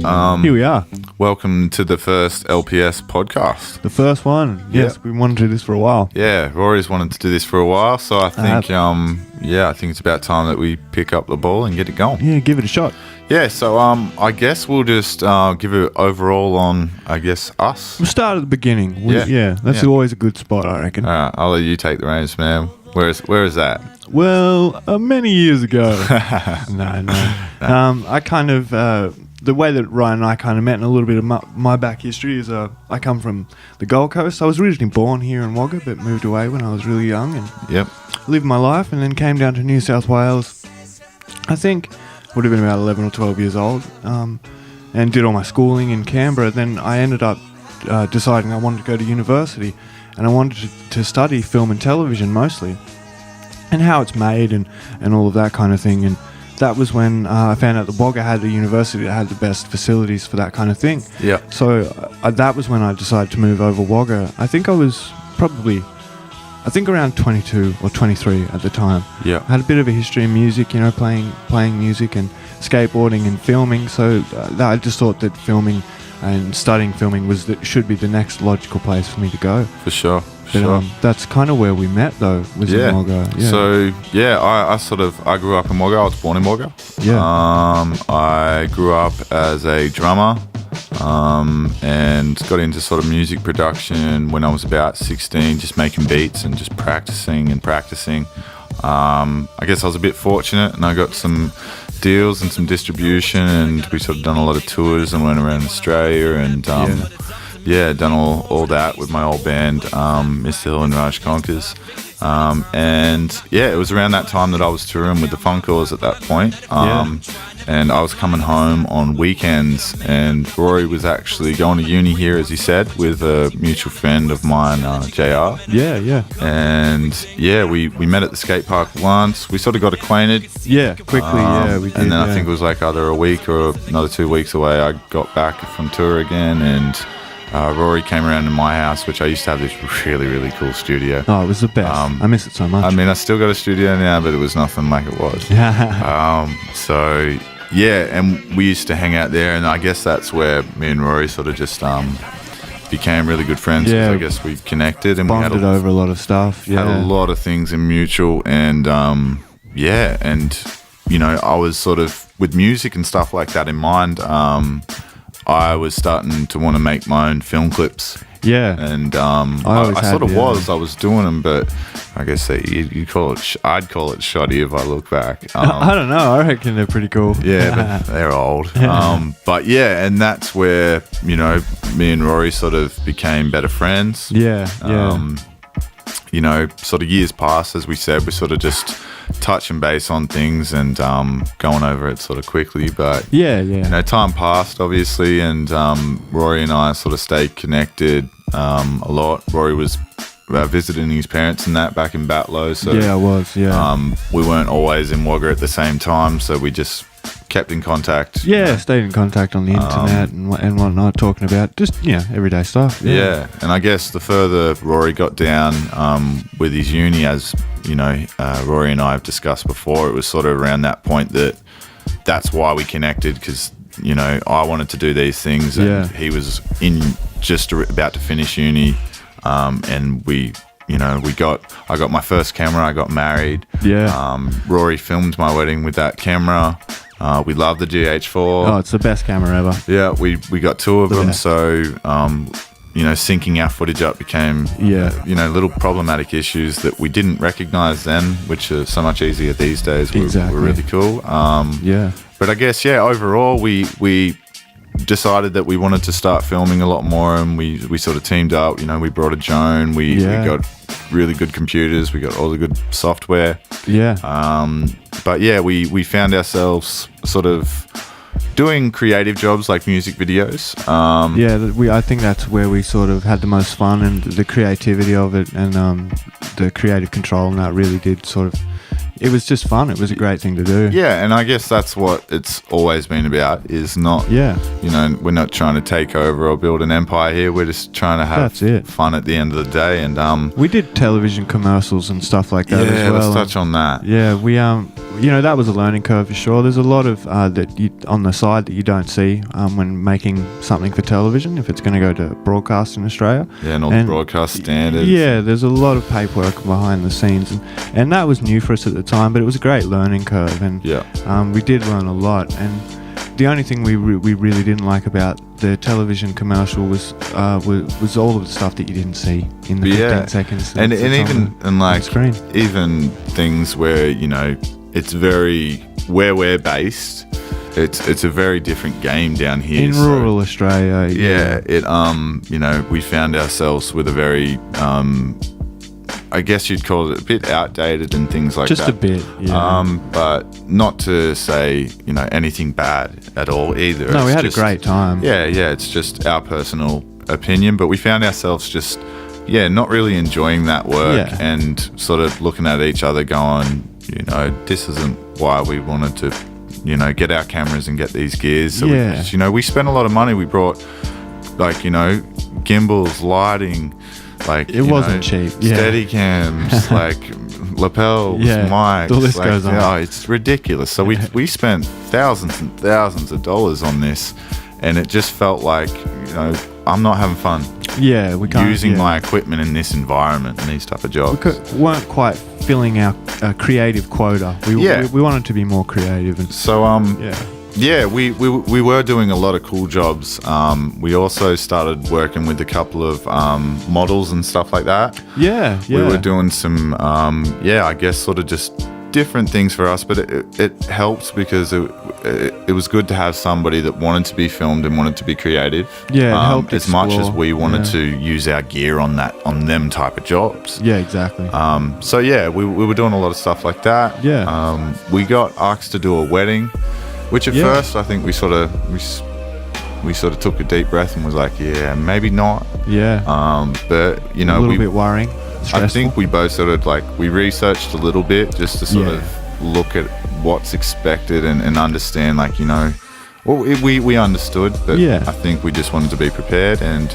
Here we are. Welcome to the first LPS podcast. The first one. Yes, we wanted to do this for a while. Yeah, Rory's wanted to do this for a while, so I think, I think it's about time that we pick up the ball and get it going. Yeah, give it a shot. Yeah, so I guess we'll just give it overall on, us. We'll start at the beginning. That's Yeah. always a good spot, I reckon. All right, I'll let you take the reins, man. Where is that? Well, many years ago. No. I kind of, the way that Ryan and I kind of met, and a little bit of my back history is I come from the Gold Coast. I was originally born here in Wagga, but moved away when I was really young and lived my life, and then came down to New South Wales. I think would have been about 11 or 12 years old, and did all my schooling in Canberra. Then I ended up deciding I wanted to go to university, and I wanted to study film and television mostly, and how it's made and all of that kind of thing. And that was when I found out that Wagga had a university that had the best facilities for that kind of thing. Yeah. So that was when I decided to move over Wagga. I think I was around 22 or 23 at the time. Yeah. I had a bit of a history in music, playing music and skateboarding and filming. So I just thought that filming and studying filming should be the next logical place for me to go. For sure. But that's kind of where we met, though, was in Wagga. Yeah. So, I grew up in Wagga. I was born in Wagga. Yeah. I grew up as a drummer and got into sort of music production when I was about 16, just making beats and just practicing. I guess I was a bit fortunate and I got some deals and some distribution, and we sort of done a lot of tours and went around Australia and done all that with my old band, Mr. Hill and Rahj Rory. It was around that time that I was touring with the Funkers at that point. And I was coming home on weekends, and Rory was actually going to uni here, as he said, with a mutual friend of mine, JR. Yeah. And we met at the skate park once. We sort of got acquainted. Yeah, quickly, we did. And then I think it was like either a week or another 2 weeks away, I got back from tour again, and Rory came around to my house, which I used to have this really, really cool studio. Oh, it was the best. I miss it so much. I mean, I still got a studio now, but it was nothing like it was. And we used to hang out there, and I guess that's where me and Rory sort of just became really good friends. Yeah, I guess we connected and bonded over a lot of stuff. Yeah, had a lot of things in mutual, and I was sort of with music and stuff like that in mind. I was starting to want to make my own film clips. Yeah. And I was doing them, but I guess I'd call it shoddy if I look back. I don't know. I reckon they're pretty cool. Yeah, but they're old. And that's where, me and Rory sort of became better friends. Yeah. Sort of years passed, as we said, we sort of just touching base on things and going over it sort of quickly, but time passed obviously, and Rory and I sort of stayed connected a lot. Rory was visiting his parents and that back in Batlow, so I was. We weren't always in Wagga at the same time, so we just kept in contact. Stayed in contact on the internet and whatnot, talking about just everyday stuff. And I guess the further Rory got down with his uni, as Rory and I have discussed before, it was sort of around that point that's why we connected, because I wanted to do these things, and he was just about to finish uni, and I got my first camera. I got married. Rory filmed my wedding with that camera. We love the GH4. Oh, it's the best camera ever. Yeah, we got two of them, so syncing our footage up became little problematic issues that we didn't recognize then, which are so much easier these days. Were really cool. But I guess overall we decided that we wanted to start filming a lot more, and we sort of teamed up. We brought a Joan. We got really good computers. We got all the good software. We found ourselves sort of doing creative jobs like music videos. I think that's where we sort of had the most fun, and the creativity of it, and the creative control, and that really did sort of. It was just fun. It was a great thing to do. Yeah, and I guess that's what it's always been about, is not, we're not trying to take over or build an empire here. We're just trying to have fun at the end of the day. And we did television commercials and stuff like that as well. Let's touch on that. Yeah, we that was a learning curve for sure. There's a lot of on the side that you don't see when making something for television, if it's going to go to broadcast in Australia. Yeah, and all the broadcast standards. Yeah, there's a lot of paperwork behind the scenes, and that was new for us at the time, but it was a great learning curve, and we did learn a lot. And the only thing we really didn't like about the television commercial was all of the stuff that you didn't see in the 15 seconds. And even like screen. Even things where it's very where we're based. It's a very different game down here in rural Australia. We found ourselves with a very I guess you'd call it a bit outdated and things like that. Just a bit, yeah. But not to say, anything bad at all either. No, we had a great time. Yeah, it's just our personal opinion. But we found ourselves just, not really enjoying that work and sort of looking at each other going, this isn't why we wanted to, get our cameras and get these gears. So we spent a lot of money. We brought, gimbals, lighting, it wasn't cheap. Steady cams, lapels, mics. The list goes on. It's ridiculous. So we spent thousands and thousands of dollars on this, and it just felt like, I'm not having fun. Yeah, we can't using my equipment in this environment and these type of jobs. We weren't quite filling our creative quota. We wanted to be more creative, and so we were doing a lot of cool jobs. We also started working with a couple of models and stuff like that. Yeah. We were doing some, I guess sort of just different things for us, but it helped because it was good to have somebody that wanted to be filmed and wanted to be creative. Yeah, it helped as much as we wanted to use our gear on them type of jobs. Yeah, exactly. We were doing a lot of stuff like that. Yeah. We got asked to do a wedding. Which at first I think we sort of took a deep breath and was like, maybe not. Yeah. But a little bit worrying. Stressful. I think we both sort of we researched a little bit just to sort of look at what's expected and understand we understood, but I think we just wanted to be prepared, and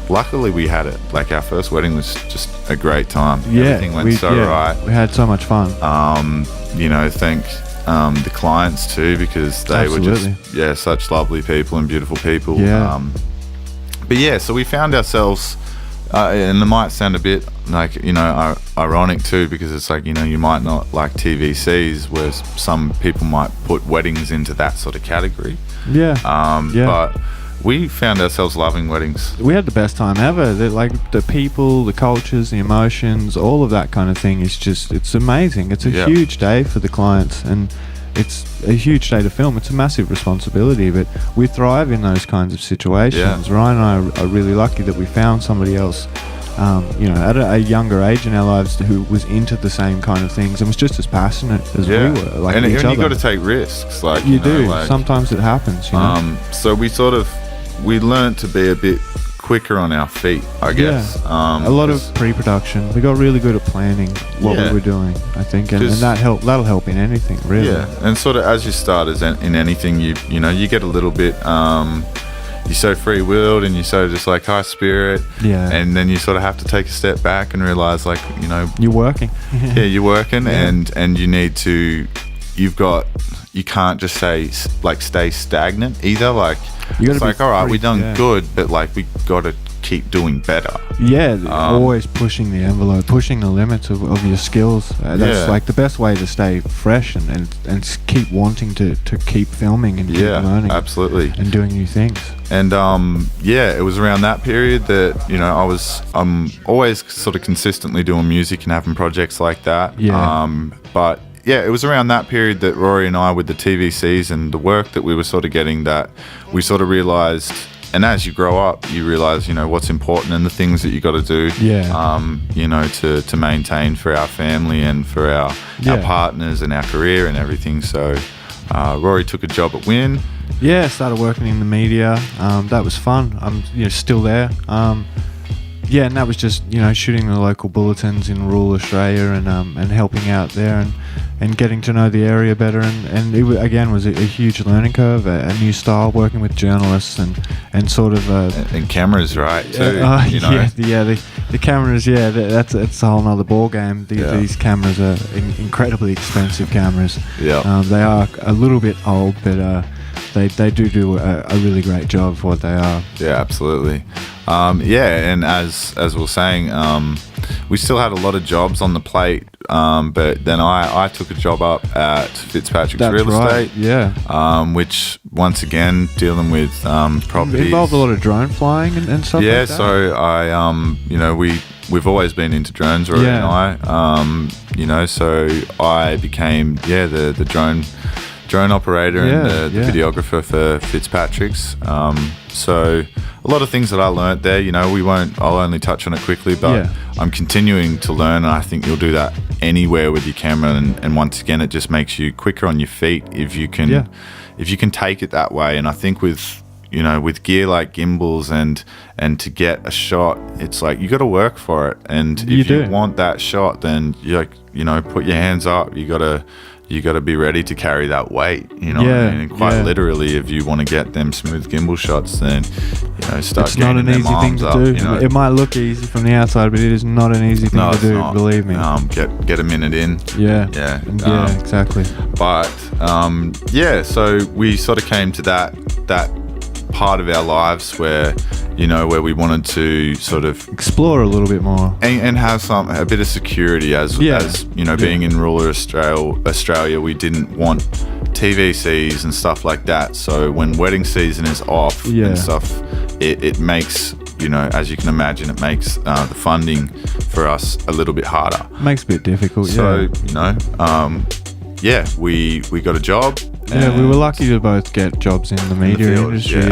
luckily we had it. Our first wedding was just a great time. Yeah. Everything went right. We had so much fun. Thank the clients too, because they were just such lovely people and beautiful people. So we found ourselves and it might sound a bit ironic too, because it's you might not like TVCs, where some people might put weddings into that sort of category. But we found ourselves loving weddings. We had the best time ever. The people, the cultures, the emotions, all of that kind of thing is just, it's amazing. It's a huge day for the clients, and it's a huge day to film. It's a massive responsibility, but we thrive in those kinds of situations. Ryan and I are really lucky that we found somebody else, at a younger age in our lives, who was into the same kind of things and was just as passionate as we were. And you got to take risks. You do. Sometimes it happens. So we learned to be a bit quicker on our feet, I guess. A lot of pre-production. We got really good at planning what we were doing, I think, and that'll help in anything, really. Yeah, and sort of as you start in anything, you get a little bit, you're so free-willed and you're so just high spirit, and then you sort of have to take a step back and realize you're working. You're working, and you need to, you can't just stay stagnant either. You it's all right, we've done good, but we got to keep doing better. Always pushing the envelope, pushing the limits of your skills. That's the best way to stay fresh and keep wanting to keep filming and keep learning. Absolutely. And doing new things. And it was around that period that I'm always sort of consistently doing music and having projects like that. But it was around that period that Rory and I, with the TVCs and the work that we were sort of getting, that we sort of realised, and as you grow up, you realise, what's important and the things that you got to do, to maintain for our family and for our partners and our career and everything. So Rory took a job at Win. Started working in the media. That was fun. I'm still there. yeah, and that was just, you know, shooting the local bulletins in rural Australia and helping out there and getting to know the area better. And it again was a huge learning curve, a new style, working with journalists and sort of... and cameras, right, too, you know? The cameras, that's a whole nother ball game. These cameras are incredibly expensive cameras. Yeah. They are a little bit old, but they do a really great job for what they are. Yeah, absolutely. And as we were saying, we still had a lot of jobs on the plate, but then I took a job up at Fitzpatrick's Real Estate. Yeah. Which, once again, dealing with properties. Involved a lot of drone flying and stuff like that. So I, we've always been into drones, Rory and I. So I became, the drone operator and the videographer for Fitzpatrick's. So a lot of things that I learnt there, I'll only touch on it quickly, but I'm continuing to learn, and I think you'll do that anywhere with your camera. And once again, it just makes you quicker on your feet if you can take it that way. And I think with gear like gimbals and to get a shot, it's like you got to work for it. And if you want that shot, then put your hands up. You got to be ready to carry that weight, what I mean? And quite literally, if you want to get them smooth gimbal shots, then, start getting them arms up. It's not an easy thing to do. It might look easy from the outside, but it is not an easy thing to do, believe me. Get a minute in. Yeah, exactly. But, so we sort of came to that part of our lives where we wanted to sort of explore a little bit more and have a bit of security as being in rural Australia, we didn't want TVCs and stuff like that. So when wedding season is off and stuff, it makes, as you can imagine, it makes the funding for us a little bit harder. Makes a bit difficult. So we got a job. Yeah, we were lucky to both get jobs in the media industry,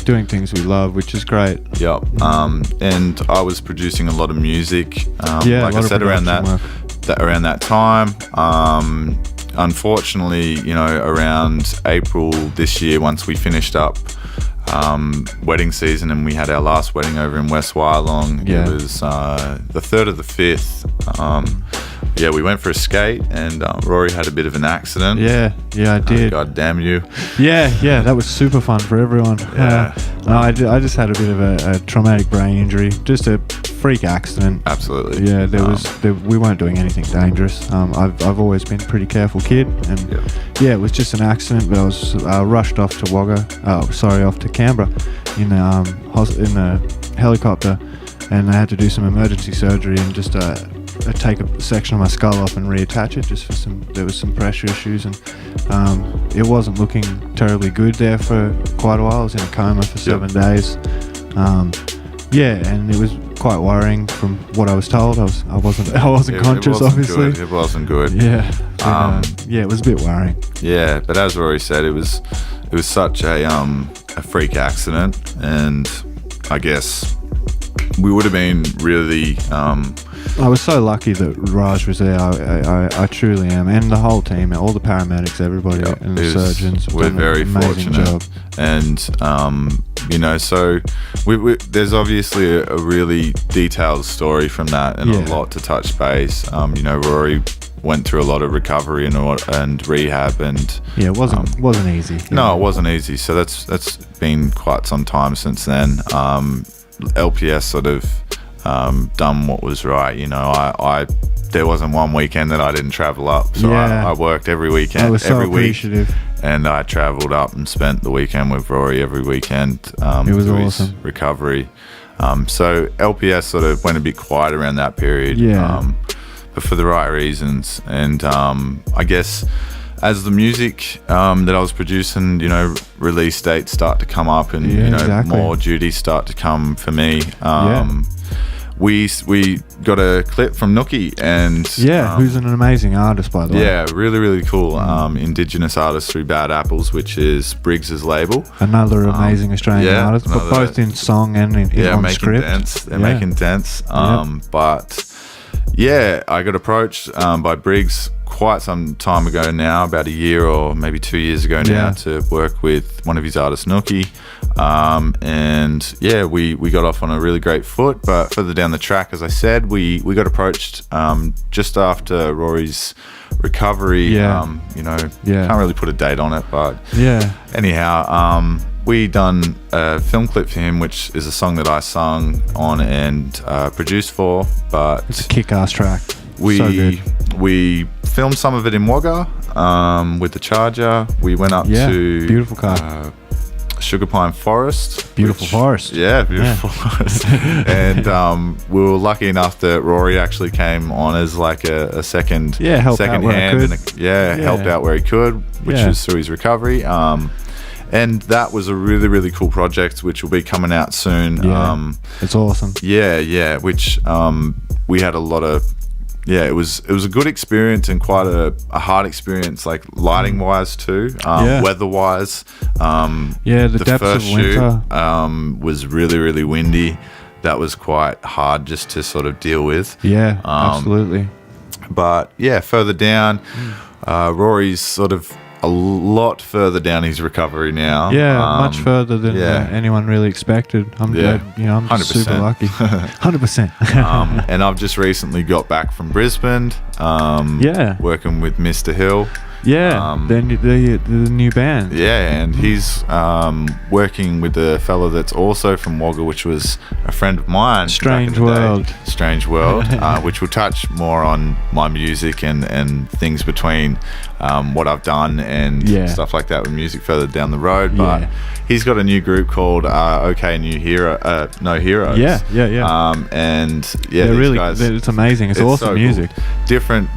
doing things we love, which is great. Yep. And I was producing a lot of music, like I said, around that time. Unfortunately, around April this year, once we finished up wedding season and we had our last wedding over in West Wyalong, it was the 3rd of the 5th. We went for a skate and Rory had a bit of an accident. Yeah, I did. God damn you. Yeah, that was super fun for everyone. Yeah. I just had a bit of a traumatic brain injury, just a freak accident. Absolutely. Yeah, we weren't doing anything dangerous. I've always been a pretty careful kid, and it was just an accident. But I was rushed off to Canberra in the helicopter, and I had to do some emergency surgery and just take a section of my skull off and reattach it, just for there was some pressure issues, and it wasn't looking terribly good there for quite a while. I was in a coma for 7 days. And it was quite worrying from what I was told. I wasn't conscious, obviously. It wasn't good. Yeah. It was a bit worrying. Yeah, but as Rory said, it was such a freak accident, and I guess we would have been really. I was so lucky that Rahj was there. I truly am, and the whole team, all the paramedics, everybody, and the surgeons. We're very fortunate, job. And so there's obviously a really detailed story from that, and a lot to touch base. Rory went through a lot of recovery and rehab, and it wasn't easy. No, it wasn't easy. So that's been quite some time since then. LPS sort of done what was right. There wasn't one weekend that I didn't travel up, so I worked every weekend. I was so appreciative. Week, and I travelled up and spent the weekend with Rory every weekend. It was through awesome. His recovery. So LPS sort of went a bit quiet around that period, but for the right reasons. And I guess as the music that I was producing, release dates start to come up, and more duties start to come for me. We got a clip from Nookie, and who's an amazing artist, by the way. Yeah, really, really cool. Indigenous artist through Bad Apples, which is Briggs's label. Another amazing Australian artist, but both in song and on script. They're making dance. But I got approached by Briggs quite some time ago now, about a year or maybe 2 years ago now, to work with one of his artists, Nookie. And yeah, we got off on a really great foot. But further down the track, as I said, we got approached just after Rory's recovery. Yeah. Can't really put a date on it, but Yeah. anyhow, we done a film clip for him, which is a song that I sung on and produced for. But It's a kick-ass track. we So good. we filmed some of it in Wagga with the Charger. We went up to beautiful car. Sugar Pine Forest. Beautiful forest. Yeah, beautiful forest. And we were lucky enough that Rory actually came on as like a second Help second out where I hand. could. Helped out where he could, which Yeah. was through his recovery. And that was a really, really cool project, which will be coming out soon. Yeah. It's awesome. Which we had a lot of. Yeah, it was a good experience and quite a hard experience, like lighting wise too, weather wise. The depths first of winter. shoot was really, really windy. That was quite hard just to sort of deal with. Yeah, absolutely. But yeah, further down, Rory's sort of a lot further down his recovery now. Yeah, much further than anyone really expected. I'm glad, I'm just 100%. super lucky. 100%. And I've just recently got back from Brisbane. Working with Mr. Hill. Yeah, the new band. Yeah, and he's working with a fella that's also from Wagga, which was a friend of mine. Strange back in the World. day. Strange World, which will touch more on my music and things between what I've done and stuff like that with music further down the road. But he's got a new group called OK No Heroes. Yeah. And they're these really, guys, it's amazing. It's awesome so music. Cool.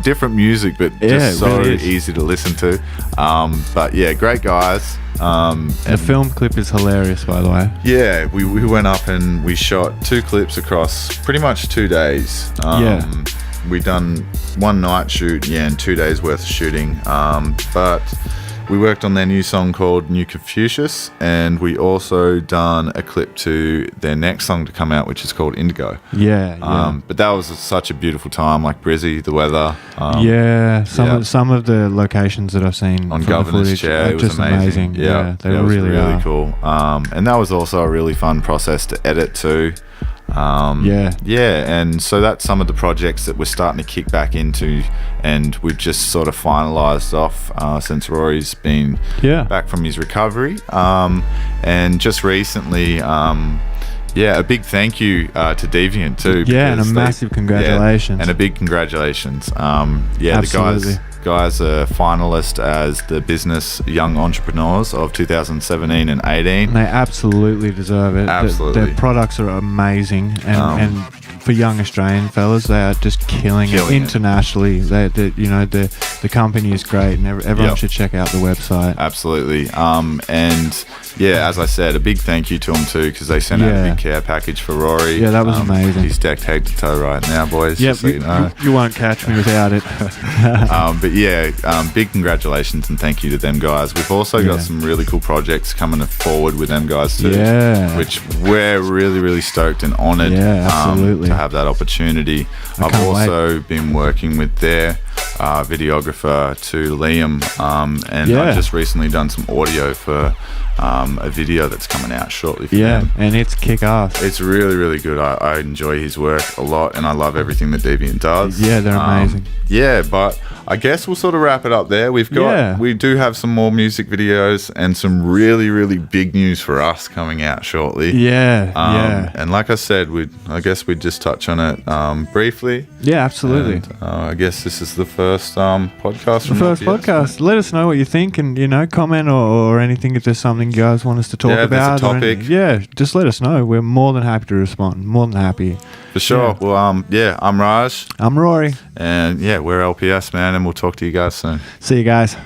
Different music, but just so really is. easy to listen to. But yeah, great guys. The film clip is hilarious, by the way. Yeah, we went up and we shot 2 clips across pretty much 2 days. We done 1 night shoot, and 2 days worth of shooting. But we worked on their new song called New Confucius, and we also done a clip to their next song to come out, which is called Indigo. But that was such a beautiful time, like Brizzy, the weather. Some of the locations that I've seen on from Governor's the footage Chair, are it was just amazing. amazing. Yeah, they was really are. cool. And that was also a really fun process to edit too. And so that's some of the projects that we're starting to kick back into, and we've just sort of finalised off since Rory's been back from his recovery. And just recently, a big thank you to Deviant too. And a massive congratulations. And a big congratulations. Absolutely. The guys are finalist as the Business Young Entrepreneurs of 2017 and 18. And they absolutely deserve it. Absolutely. Their products are amazing, and for young Australian fellas, they are just killing it internationally. The company is great, and everyone should check out the website. Absolutely. And as I said, a big thank you to them too, because they sent out a big care package for Rory. Yeah, that was amazing. He's decked head to toe right now, boys. Yep, so you know. You won't catch me without it. Big congratulations and thank you to them guys. We've also got some really cool projects coming forward with them guys too, which we're really, really stoked and honoured to have that opportunity. I've also been working with their videographer to Liam, and I've just recently done some audio for a video that's coming out shortly for them. And it's kick-ass. It's really, really good. I enjoy his work a lot, and I love everything that Deviant does. Yeah, they're amazing. But I guess we'll sort of wrap it up there. We do have some more music videos and some really, really big news for us coming out shortly. And like I said, I guess we'd just touch on it briefly. Yeah, absolutely. And, I guess this is the first podcast. The first podcast. Let us know what you think, and comment or anything if there's something you guys want us to talk about. If there's a topic. Just let us know. We're more than happy to respond. More than happy. For sure. Well, I'm Raj. I'm Rory. And we're LPS, man, and we'll talk to you guys soon. See you guys.